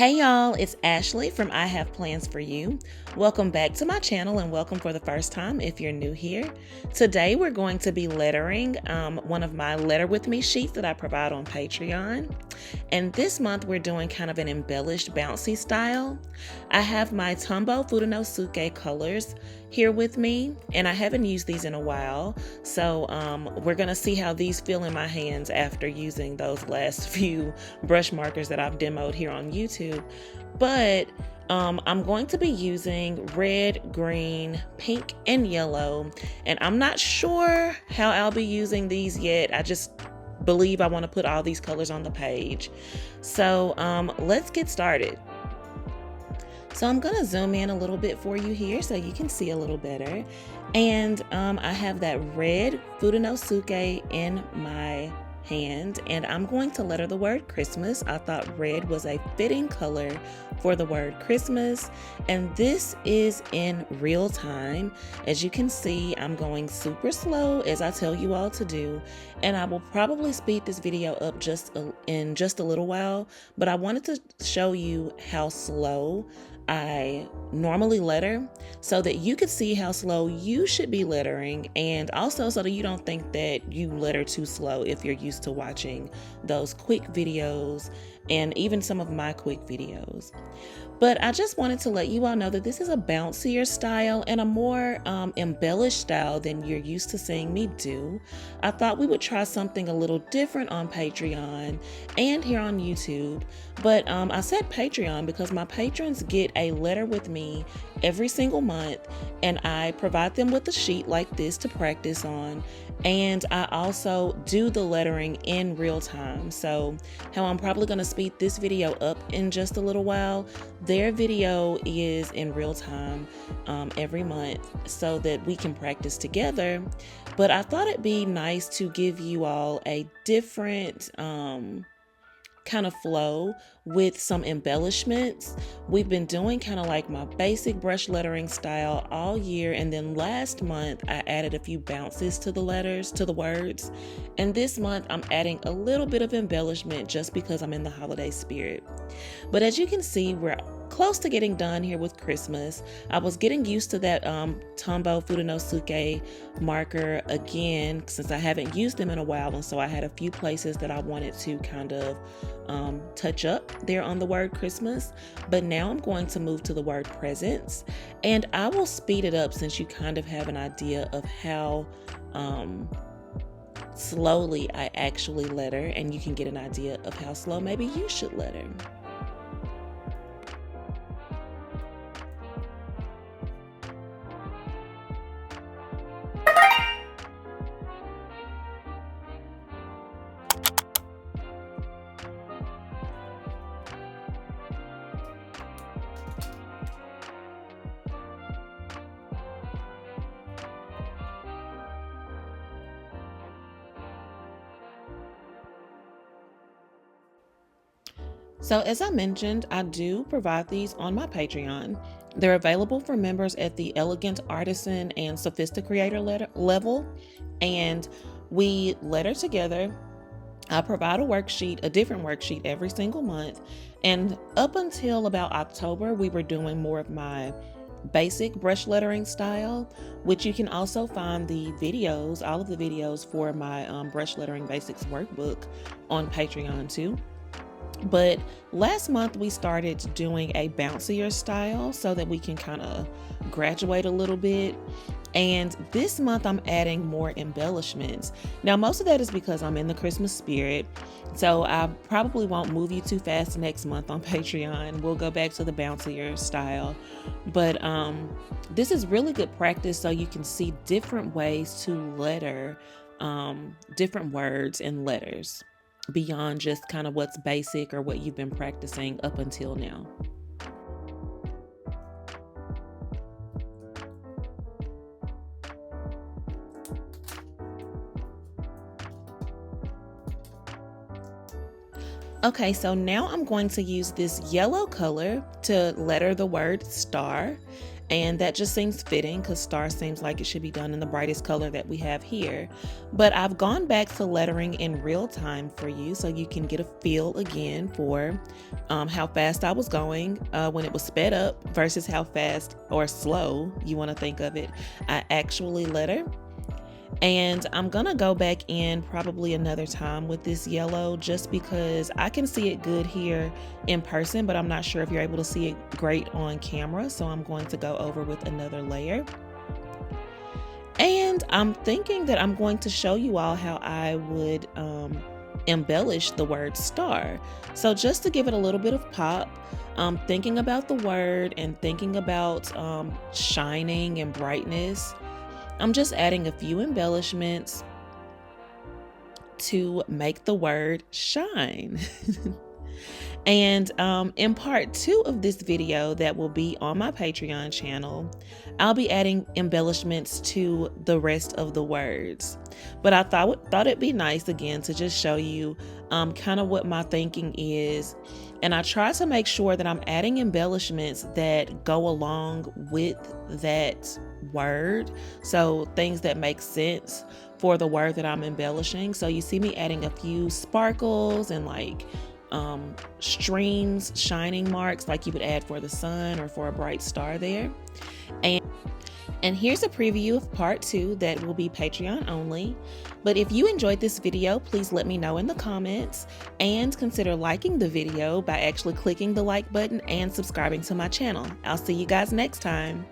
Hey y'all, it's Ashley from I Have Plans for You. Welcome back to my channel and welcome for the first time if you're new here. Today we're going to be lettering one of my letter with me sheets that I provide on Patreon. And this month we're doing kind of an embellished bouncy style. I have my Tombow Fudenosuke colors here with me and I haven't used these in a while. So we're gonna see how these feel in my hands after using those last few brush markers that I've demoed here on YouTube. But I'm going to be using red, green, pink, and yellow. And I'm not sure how I'll be using these yet. I just believe I want to put all these colors on the page. So let's get started. So I'm going to zoom in a little bit for you here so you can see a little better. And I have that red Fudenosuke in my hand and I'm going to letter the word Christmas. I thought red was a fitting color for the word Christmas, and this is in real time. As you can see, I'm going super slow as I tell you all to do, and I will probably speed this video up in just a little while, but I wanted to show you how slow I normally letter so that you could see how slow you should be lettering, and also so that you don't think that you letter too slow if you're used to watching those quick videos and even some of my quick videos. But I just wanted to let you all know that this is a bouncier style and a more embellished style than you're used to seeing me do. I thought we would try something a little different on Patreon and here on YouTube. But I said Patreon because my patrons get a letter with me every single month, and I provide them with a sheet like this to practice on. And I also do the lettering in real time. So how I'm probably going to speed this video up in just a little while, their video is in real time every month so that we can practice together. But I thought it'd be nice to give you all a different kind of flow with some embellishments. We've been doing kind of like my basic brush lettering style all year, and then last month I added a few bounces to the letters, to the words, and this month I'm adding a little bit of embellishment just because I'm in the holiday spirit. But as you can see, we're close to getting done here with Christmas. I was getting used to that Tombow Fudenosuke marker again since I haven't used them in a while, and so I had a few places that I wanted to kind of touch up there on the word Christmas. But now I'm going to move to the word presents, and I will speed it up since you kind of have an idea of how slowly I actually letter, and you can get an idea of how slow maybe you should letter. So as I mentioned, I do provide these on my Patreon. They're available for members at the Elegant Artisan and Sophisticator level, and we letter together. I provide a different worksheet every single month, and up until about October, we were doing more of my basic brush lettering style, which you can also find the videos, all of the videos for my brush lettering basics workbook on Patreon too. But last month we started doing a bouncier style so that we can kind of graduate a little bit. And this month I'm adding more embellishments. Now most of that is because I'm in the Christmas spirit. So I probably won't move you too fast next month on Patreon. We'll go back to the bouncier style. But this is really good practice so you can see different ways to letter different words and letters beyond just kind of what's basic or what you've been practicing up until now. Okay, so now I'm going to use this yellow color to letter the word star. And that just seems fitting because star seems like it should be done in the brightest color that we have here. But I've gone back to lettering in real time for you so you can get a feel again for how fast I was going when it was sped up versus how fast or slow you want to think of it I actually letter. And I'm gonna go back in probably another time with this yellow just because I can see it good here in person, but I'm not sure if you're able to see it great on camera. So I'm going to go over with another layer. And I'm thinking that I'm going to show you all how I would embellish the word star. So just to give it a little bit of pop, thinking about the word and thinking about shining and brightness, I'm just adding a few embellishments to make the word shine. And in part 2 of this video that will be on my Patreon channel, I'll be adding embellishments to the rest of the words. But I thought it'd be nice again to just show you kind of what my thinking is. And I try to make sure that I'm adding embellishments that go along with that word. So things that make sense for the word that I'm embellishing. So you see me adding a few sparkles and like streams, shining marks like you would add for the sun or for a bright star there. And here's a preview of part 2 that will be Patreon only. But if you enjoyed this video, please let me know in the comments and consider liking the video by actually clicking the like button and subscribing to my channel. I'll see you guys next time.